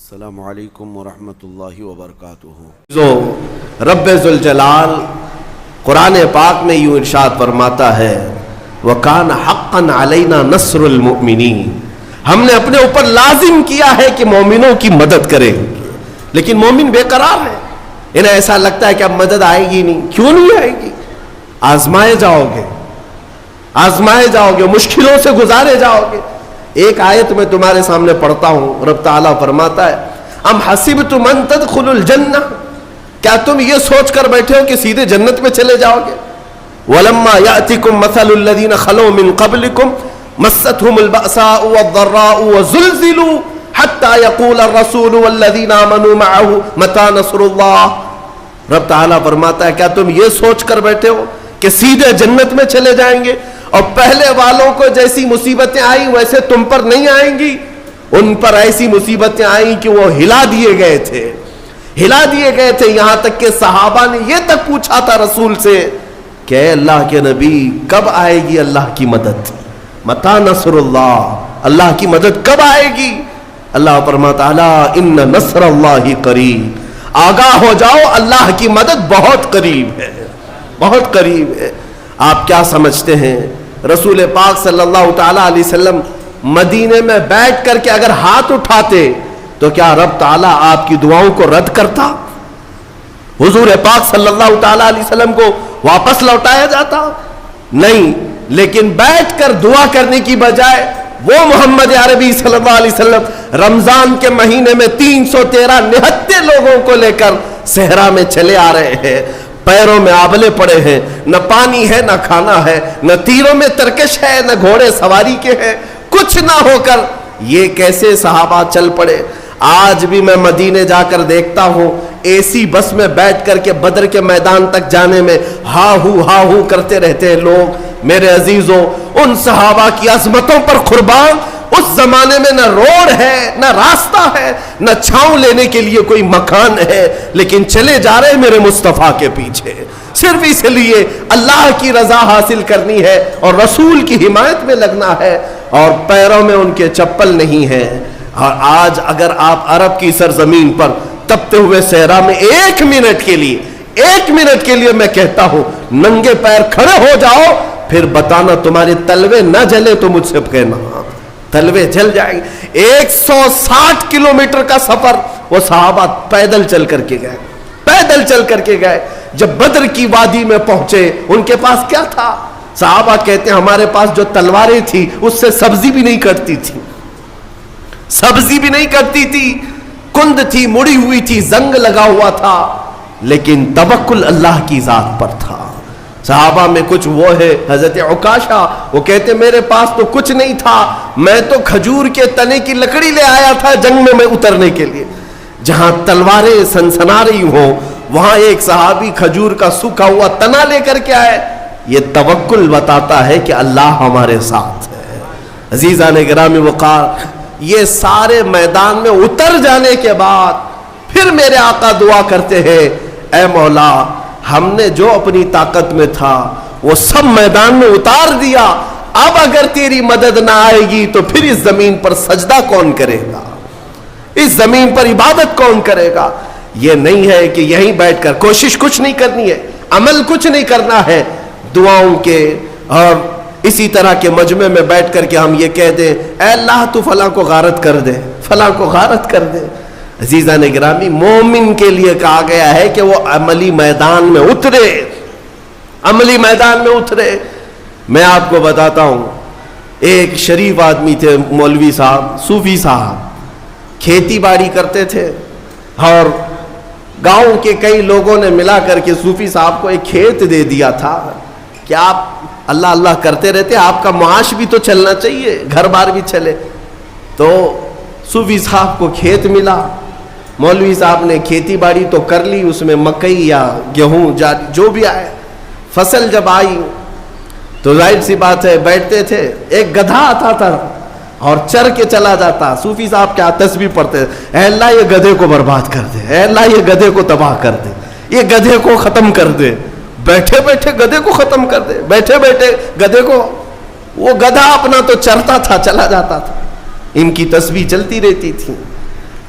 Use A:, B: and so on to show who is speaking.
A: السلام علیکم ورحمۃ اللہ وبرکاتہ۔
B: جو رب ذوالجلال قرآن پاک میں یوں ارشاد فرماتا ہے وَكَانَ حَقًّا عَلَيْنَا نَصْرُ الْمُؤْمِنِينَ، ہم نے اپنے اوپر لازم کیا ہے کہ مومنوں کی مدد کریں، لیکن مومن بے قرار ہے، انہیں ایسا لگتا ہے کہ اب مدد آئے گی نہیں۔ کیوں نہیں آئے گی؟ آزمائے جاؤ گے، مشکلوں سے گزارے جاؤ گے۔ ایک آیت میں تمہارے سامنے پڑھتا ہوں، رب تعالیٰ فرماتا ہے ام حسبتم ان تدخلوا الجنہ، کیا تم یہ سوچ کر بیٹھے ہو کہ سیدھے جنت میں چلے جاؤ گے؟ وَلَمَّا يَأْتِكُمْ مَثَلُ الَّذِينَ خَلَوْا مِن قَبْلِكُمْ مَسَّتْهُمُ الْبَأْسَاءُ وَالضَّرَّاءُ وَزُلْزِلُوا حَتَّى يَقُولَ الرَّسُولُ وَالَّذِينَ آمَنُوا مَعَهُ مَتَىٰ نَصْرُ اللَّهِ۔ رب تعالیٰ فرماتا ہے کیا تم یہ سوچ کر بیٹھے ہو کہ سیدھے جنت میں چلے جائیں گے، اور پہلے والوں کو جیسی مصیبتیں آئیں ویسے تم پر نہیں آئیں گی؟ ان پر ایسی مصیبتیں آئیں کہ وہ ہلا دیے گئے تھے، یہاں تک کہ صحابہ نے یہ تک پوچھا تھا رسول سے کہ اے اللہ کے نبی کب آئے گی اللہ کی مدد؟ متی نصر اللہ، اللہ کی مدد کب آئے گی؟ اللہ فرماتا ہے ان نصر اللہ قریب، آگاہ ہو جاؤ اللہ کی مدد بہت قریب ہے، بہت قریب ہے۔ آپ کیا سمجھتے ہیں رسول پاک صلی اللہ تعالی علیہ وسلم مدینے میں بیٹھ کر کے اگر ہاتھ اٹھاتے تو کیا رب تعالیٰ آپ کی دعاؤں کو رد کرتا؟ حضور پاک صلی اللہ تعالی علیہ وسلم کو واپس لوٹایا جاتا؟ نہیں، لیکن بیٹھ کر دعا کرنے کی بجائے وہ محمد عربی صلی اللہ علیہ وسلم رمضان کے مہینے میں 313 نہتے لوگوں کو لے کر صحرا میں چلے آ رہے ہیں، پیروں میں آبلے پڑے ہیں، نہ پانی ہے نہ کھانا ہے، نہ تیروں میں ترکش ہے نہ گھوڑے سواری کے ہیں، کچھ نہ ہو کر یہ کیسے صحابہ چل پڑے۔ آج بھی میں مدینے جا کر دیکھتا ہوں اے سی بس میں بیٹھ کر کے بدر کے میدان تک جانے میں ہا ہو کرتے رہتے ہیں لوگ۔ میرے عزیزوں، ان صحابہ کی عظمتوں پر قربان، اس زمانے میں نہ روڈ ہے نہ راستہ ہے نہ چھاؤں لینے کے لیے کوئی مکان ہے، لیکن چلے جا رہے میرے مصطفیٰ کے پیچھے، صرف اس لیے اللہ کی رضا حاصل کرنی ہے اور رسول کی حمایت میں لگنا ہے، اور پیروں میں ان کے چپل نہیں ہے۔ اور آج اگر آپ عرب کی سرزمین پر تپتے ہوئے صحرا میں ایک منٹ کے لیے میں کہتا ہوں ننگے پیر کھڑے ہو جاؤ، پھر بتانا تمہارے تلوے نہ جلے تو مجھ سے کہنا، تلوے جل جائیں گے۔ 160 کلومیٹر کا سفر وہ صحابہ پیدل چل کر کے گئے۔ جب بدر کی وادی میں پہنچے ان کے پاس کیا تھا؟ صحابہ کہتے ہیں ہمارے پاس جو تلواریں تھی اس سے سبزی بھی نہیں کٹتی تھی، کند تھی، مڑی ہوئی تھی، زنگ لگا ہوا تھا، لیکن توکل اللہ کی ذات پر تھا۔ صحابہ میں کچھ وہ ہے حضرت عکاشہ، وہ کہتے میرے پاس تو کچھ نہیں تھا، میں تو کھجور کے تنے کی لکڑی لے آیا تھا جنگ میں اترنے کے لیے۔ جہاں تلواریں سنسنا رہی ہوں وہاں ایک صحابی کھجور کا سوکھا ہوا تنا لے کر کے آئے، یہ توکل بتاتا ہے کہ اللہ ہمارے ساتھ ہے۔ عزیزان گرامی وقار، یہ سارے میدان میں اتر جانے کے بعد پھر میرے آقا دعا کرتے ہیں اے مولا ہم نے جو اپنی طاقت میں تھا وہ سب میدان میں اتار دیا، اب اگر تیری مدد نہ آئے گی تو پھر اس زمین پر سجدہ کون کرے گا، اس زمین پر عبادت کون کرے گا؟ یہ نہیں ہے کہ یہیں بیٹھ کر کوشش کچھ نہیں کرنی ہے، عمل کچھ نہیں کرنا ہے، دعاؤں کے اور اسی طرح کے مجمع میں بیٹھ کر کے ہم یہ کہہ دیں اے اللہ تو فلاں کو غارت کر دے، فلاں کو غارت کر دے۔ عزیزان گرامی، مومن کے لیے کہا گیا ہے کہ وہ عملی میدان میں اترے۔ میں آپ کو بتاتا ہوں، ایک شریف آدمی تھے مولوی صاحب، صوفی صاحب، کھیتی باڑی کرتے تھے، اور گاؤں کے کئی لوگوں نے ملا کر کے صوفی صاحب کو ایک کھیت دے دیا تھا کہ آپ اللہ اللہ کرتے رہتے، آپ کا معاش بھی تو چلنا چاہیے، گھر بار بھی چلے۔ تو صوفی صاحب کو کھیت ملا، مولوی صاحب نے کھیتی باڑی تو کر لی، اس میں مکئی یا گیہوں جو بھی آئے، فصل جب آئی تو ظاہر سی بات ہے بیٹھتے تھے، ایک گدھا آتا تھا اور چر کے چلا جاتا، صوفی صاحب کیا تسبیح پڑھتے اے اللہ یہ گدھے کو برباد کر دے، اے اللہ یہ گدھے کو تباہ کر دے، یہ گدھے کو ختم کر دے، بیٹھے بیٹھے گدھے کو ختم کر دے، بیٹھے بیٹھے گدھے کو، وہ گدھا اپنا تو چرتا تھا چلا جاتا تھا، ان کی تسبیح چلتی رہتی تھی۔